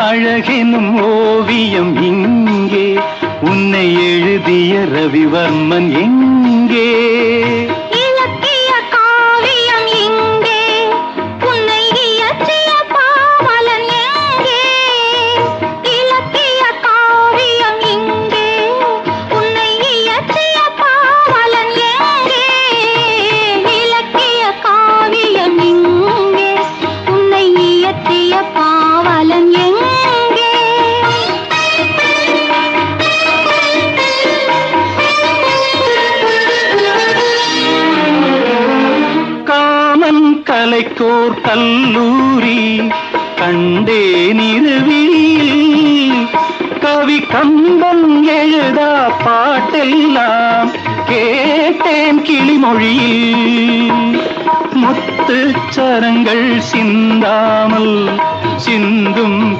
அழகெனும் ஓவியம் இங்கே, உன்னை எழுதிய ரவிவர்மன் எங்கே? இலக்கிய காவியம் இங்கே, உன்னை இயற்றிய பாவலன் எங்கே? இலக்கிய காவியம் இங்கே, உன்னை இயற்றிய பாவலன் எங்கே? இலக்கிய காவியம் இங்கே, உன்னை இயற்றிய பாவலன் எங்கே? காமன் கலைக்கோர் கல்லூரி கண்டேன் இருவிழியில், கவி கம்பன் எழுதா பாட்டெல்லாம் கேட்டேன் கிளிமொழியில். முத்துச்சரங்கள் சிந்தாமல் சிந்தும்